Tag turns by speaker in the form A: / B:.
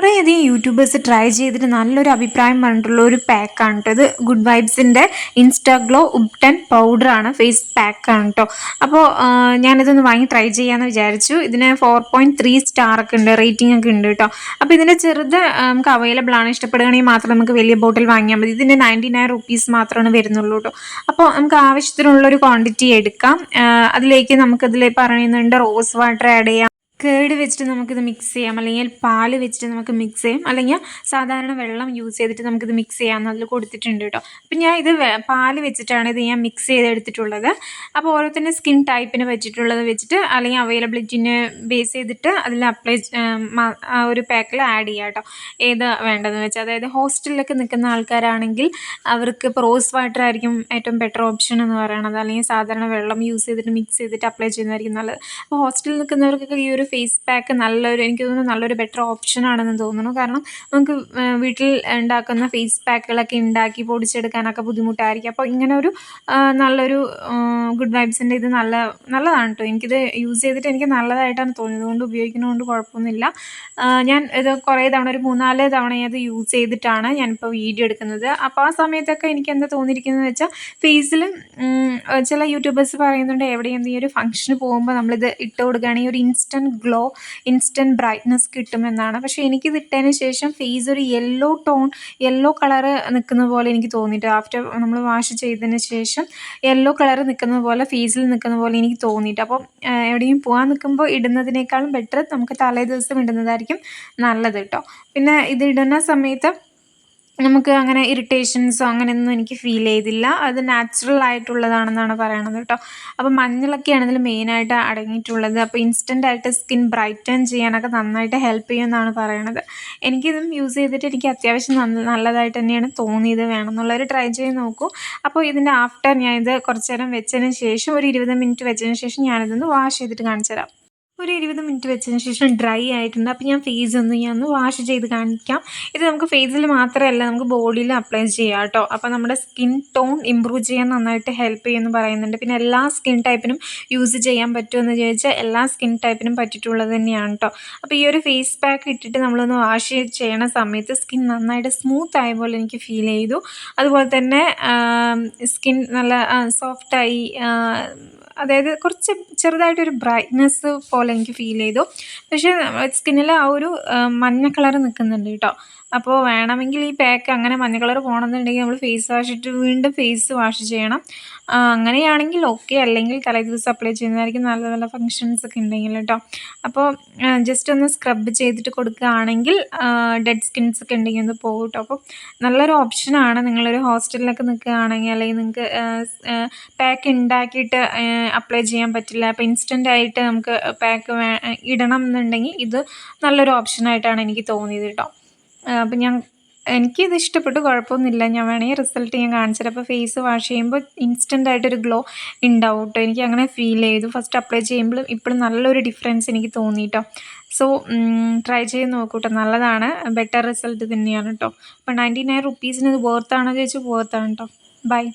A: കുറേയധികം YouTubers try ചെയ്തിട്ട് നല്ലൊരു അഭിപ്രായം പറഞ്ഞിട്ടുള്ള ഒരു പാക്കാണ് കേട്ടോ ഇത്. ഗുഡ് വൈബ്സിൻ്റെ ഇൻസ്റ്റാഗ്ലോ ഉപ്ടൻ പൗഡറാണ്, ഫേസ് പാക്കാണ് കേട്ടോ. അപ്പോൾ ഞാനിതൊന്ന് വാങ്ങി ട്രൈ ചെയ്യാമെന്ന് വിചാരിച്ചു. ഇതിന് 4.3 സ്റ്റാറൊക്കെ ഉണ്ട്, റേറ്റിംഗ് ഒക്കെ ഉണ്ട് കേട്ടോ. അപ്പോൾ ഇതിൻ്റെ ചെറുത് നമുക്ക് അവൈലബിൾ ആണ്. ഇഷ്ടപ്പെടുകയാണെങ്കിൽ മാത്രം നമുക്ക് വലിയ ബോട്ടിൽ വാങ്ങിയാൽ മതി. ഇതിൻ്റെ 99 റുപ്പീസ് മാത്രമാണ് വരുന്നുള്ളൂ കേട്ടോ. അപ്പോൾ നമുക്ക് ആവശ്യത്തിനുള്ളൊരു ക്വാണ്ടിറ്റി എടുക്കാം. അതിലേക്ക് നമുക്കതിൽ പറയുന്നുണ്ട് റോസ് വാട്ടർ ആഡ് ചെയ്യാം, കേട് വെച്ചിട്ട് നമുക്കിത് മിക്സ് ചെയ്യാം, അല്ലെങ്കിൽ പാല് വെച്ചിട്ട് നമുക്ക് മിക്സ് ചെയ്യാം, അല്ലെങ്കിൽ സാധാരണ വെള്ളം യൂസ് ചെയ്തിട്ട് നമുക്കിത് മിക്സ് ചെയ്യാമെന്ന് അതിൽ കൊടുത്തിട്ടുണ്ട് കേട്ടോ. അപ്പം ഞാൻ ഇത് പാല് വെച്ചിട്ടാണ് ഇത് ഞാൻ മിക്സ് ചെയ്തെടുത്തിട്ടുള്ളത്. അപ്പോൾ ഓരോരുത്തരുടെ സ്കിൻ ടൈപ്പിന് വെച്ചിട്ടുള്ളത് വെച്ചിട്ട് അല്ലെങ്കിൽ അവൈലബിലിറ്റിനെ ബേസ് ചെയ്തിട്ട് അതിൽ അപ്ലൈ ഒരു പാക്കിൽ ആഡ് ചെയ്യാം കേട്ടോ, ഏത് വേണ്ടതെന്ന് വെച്ചാൽ. അതായത് ഹോസ്റ്റലിലൊക്കെ നിൽക്കുന്ന ആൾക്കാരാണെങ്കിൽ അവർക്ക് ഇപ്പോൾ റോസ് വാട്ടർ ആയിരിക്കും ഏറ്റവും ബെറ്റർ ഓപ്ഷൻ എന്ന് പറയുന്നത്, അല്ലെങ്കിൽ സാധാരണ വെള്ളം യൂസ് ചെയ്തിട്ട് മിക്സ് ചെയ്തിട്ട് അപ്ലൈ ചെയ്യുന്നതായിരിക്കും നല്ലത്. അപ്പോൾ ഹോസ്റ്റലിൽ നിൽക്കുന്നവർക്കൊക്കെ ഈ ഒരു ഫേസ് പാക്ക് നല്ലൊരു, എനിക്ക് തോന്നുന്നു നല്ലൊരു ബെറ്റർ ഓപ്ഷൻ ആണെന്ന് തോന്നുന്നു. കാരണം നമുക്ക് വീട്ടിൽ ഉണ്ടാക്കുന്ന ഫേസ് പാക്കുകളൊക്കെ ഉണ്ടാക്കി പൊടിച്ചെടുക്കാനൊക്കെ ബുദ്ധിമുട്ടായിരിക്കും. അപ്പോൾ ഇങ്ങനെ ഒരു നല്ലൊരു ഗുഡ് വൈബ്സിൻ്റെ ഇത് നല്ലതാണ് കേട്ടോ. എനിക്കിത് യൂസ് ചെയ്തിട്ട് എനിക്ക് നല്ലതായിട്ടാണ് തോന്നിയത്, അതുകൊണ്ട് ഉപയോഗിക്കുന്നതുകൊണ്ട് കുഴപ്പമൊന്നുമില്ല. ഞാൻ ഇത് കുറേ തവണ, ഒരു 3-4 തവണ അത് യൂസ് ചെയ്തിട്ടാണ് ഞാനിപ്പോൾ വീഡിയോ എടുക്കുന്നത്. അപ്പോൾ ആ സമയത്തൊക്കെ എനിക്ക് എന്താ തോന്നിയിരിക്കുന്നത് വെച്ചാൽ, ഫേസിൽ ചില യൂട്യൂബേഴ്സ് പറയുന്നുണ്ട് എവിടെയെങ്കിലും ഈ ഒരു ഫംഗ്ഷന് പോകുമ്പോൾ നമ്മളിത് ഇട്ട് കൊടുക്കുകയാണെങ്കിൽ ഒരു ഇൻസ്റ്റൻറ്റ് ഗ്ലോ, ഇൻസ്റ്റൻറ്റ് ബ്രൈറ്റ്നസ് കിട്ടുമെന്നാണ്. പക്ഷേ എനിക്കിത് ഇട്ടതിന് ശേഷം ഫേസ് ഒരു യെല്ലോ കളറ് നിൽക്കുന്ന പോലെ എനിക്ക് തോന്നിയിട്ട്, ആഫ്റ്റർ നമ്മൾ വാഷ് ചെയ്തതിന് ശേഷം യെല്ലോ കളറ് നിൽക്കുന്ന പോലെ, ഫേസിൽ നിൽക്കുന്ന പോലെ എനിക്ക് തോന്നിയിട്ട്. അപ്പോൾ എവിടെയും പോകാൻ നിൽക്കുമ്പോൾ ഇടുന്നതിനേക്കാളും ബെറ്റർ നമുക്ക് തലേ ദിവസം ഇടുന്നതായിരിക്കും നല്ലത് കേട്ടോ. പിന്നെ ഇത് ഇടുന്ന സമയത്ത് നമുക്ക് അങ്ങനെ ഇറിറ്റേഷൻസോ അങ്ങനെയൊന്നും എനിക്ക് ഫീൽ ചെയ്തില്ല. അത് നാച്ചുറൽ ആയിട്ടുള്ളതാണെന്നാണ് പറയണത് കേട്ടോ. അപ്പോൾ മഞ്ഞളൊക്കെയാണ് ഇതിൽ മെയിനായിട്ട് അടങ്ങിയിട്ടുള്ളത്. അപ്പോൾ ഇൻസ്റ്റൻ്റായിട്ട് സ്കിൻ ബ്രൈറ്റൻ ചെയ്യാനൊക്കെ നന്നായിട്ട് ഹെൽപ്പ് ചെയ്യുമെന്നാണ് പറയണത്. എനിക്കിതും യൂസ് ചെയ്തിട്ട് എനിക്ക് അത്യാവശ്യം നല്ലതായിട്ട് തന്നെയാണ് തോന്നിയത്. വേണമെന്നുള്ളവർ ട്രൈ ചെയ്ത് നോക്കൂ. അപ്പോൾ ഇതിൻ്റെ ആഫ്റ്റർ ഞാനിത് കുറച്ച് നേരം വെച്ചതിന് ശേഷം, ഒരു 20 മിനിറ്റ് വെച്ചതിന് ശേഷം ഞാനിതൊന്ന് വാഷ് ചെയ്തിട്ട് കാണിച്ചു തരാം. ഒരു 20 മിനിറ്റ് വെച്ചതിന് ശേഷം ഡ്രൈ ആയിട്ടുണ്ട്. അപ്പോൾ ഞാൻ ഞാൻ ഒന്ന് വാഷ് ചെയ്ത് കാണിക്കാം. ഇത് നമുക്ക് ഫേസിൽ മാത്രമല്ല, നമുക്ക് ബോഡിയിൽ അപ്ലൈ ചെയ്യാം കേട്ടോ. അപ്പോൾ നമ്മുടെ സ്കിൻ ടോൺ ഇമ്പ്രൂവ് ചെയ്യാൻ നന്നായിട്ട് ഹെൽപ്പ് ചെയ്യുമെന്ന് പറയുന്നുണ്ട്. പിന്നെ എല്ലാ സ്കിൻ ടൈപ്പിനും യൂസ് ചെയ്യാൻ പറ്റുമെന്ന് ചോദിച്ചാൽ എല്ലാ സ്കിൻ ടൈപ്പിനും പറ്റിയിട്ടുള്ളത് തന്നെയാണ് കേട്ടോ. അപ്പോൾ ഈ ഒരു ഫേസ് പാക്ക് ഇട്ടിട്ട് നമ്മളൊന്ന് വാഷ് ചെയ്യണ സമയത്ത് സ്കിൻ നന്നായിട്ട് സ്മൂത്ത് ആയ പോലെ എനിക്ക് ഫീൽ ചെയ്തു. അതുപോലെ തന്നെ സ്കിൻ നല്ല സോഫ്റ്റായി, അതായത് കുറച്ച് ചെറുതായിട്ടൊരു ബ്രൈറ്റ്നെസ് പോലെ എനിക്ക് ഫീൽ ചെയ്തു. പക്ഷേ സ്കിന്നിൽ ആ ഒരു മഞ്ഞ കളർ നിൽക്കുന്നുണ്ട് കേട്ടോ. അപ്പോൾ വേണമെങ്കിൽ ഈ പാക്ക് അങ്ങനെ മഞ്ഞ കളർ പോകണമെന്നുണ്ടെങ്കിൽ നമ്മൾ ഫേസ് വാഷ് ഇട്ട് വീണ്ടും ഫേസ് വാഷ് ചെയ്യണം. അങ്ങനെയാണെങ്കിൽ ഓക്കെ, അല്ലെങ്കിൽ തലേ ദിവസം അപ്ലൈ ചെയ്യുന്നതായിരിക്കും നല്ല നല്ല ഫങ്ഷൻസ് ഒക്കെ ഉണ്ടെങ്കിൽ കേട്ടോ. അപ്പോൾ ജസ്റ്റ് ഒന്ന് സ്ക്രബ് ചെയ്തിട്ട് കൊടുക്കുകയാണെങ്കിൽ ഡെഡ് സ്കിൻസ് ഒക്കെ ഉണ്ടെങ്കിൽ ഒന്ന് പോകും കേട്ടോ. അപ്പോൾ നല്ലൊരു ഓപ്ഷനാണ്. നിങ്ങളൊരു ഹോസ്റ്റലിലൊക്കെ നിൽക്കുകയാണെങ്കിൽ, അല്ലെങ്കിൽ നിങ്ങൾക്ക് പാക്ക് ഉണ്ടാക്കിയിട്ട് അപ്ലൈ ചെയ്യാൻ പറ്റില്ല, അപ്പോൾ ഇൻസ്റ്റൻ്റായിട്ട് നമുക്ക് പാക്ക് ഇടണം എന്നുണ്ടെങ്കിൽ ഇത് നല്ലൊരു ഓപ്ഷനായിട്ടാണ് എനിക്ക് തോന്നിയത് കേട്ടോ. അപ്പം എനിക്കിത് ഇഷ്ടപ്പെട്ടു, കുഴപ്പമൊന്നുമില്ല. ഞാൻ വേണമെങ്കിൽ റിസൾട്ട് ഞാൻ കാണിച്ചുതരാം. അപ്പോൾ ഫേസ് വാഷ് ചെയ്യുമ്പോൾ ഇൻസ്റ്റൻ്റായിട്ടൊരു ഗ്ലോ ഉണ്ടാവും കേട്ടോ. എനിക്ക് അങ്ങനെ ഫീൽ ചെയ്തു. ഫസ്റ്റ് അപ്ലൈ ചെയ്യുമ്പോഴും ഇപ്പോഴും നല്ലൊരു ഡിഫറൻസ് എനിക്ക് തോന്നി കേട്ടോ. സോ ട്രൈ ചെയ്ത് നോക്കൂ കേട്ടോ, നല്ലതാണ്, ബെറ്റർ റിസൾട്ട് തന്നെയാണ് കേട്ടോ. അപ്പോൾ 99 റുപ്പീസിന് ഇത് വർത്താണോ ചോദിച്ചാൽ വർത്താണ് കേട്ടോ. ബൈ.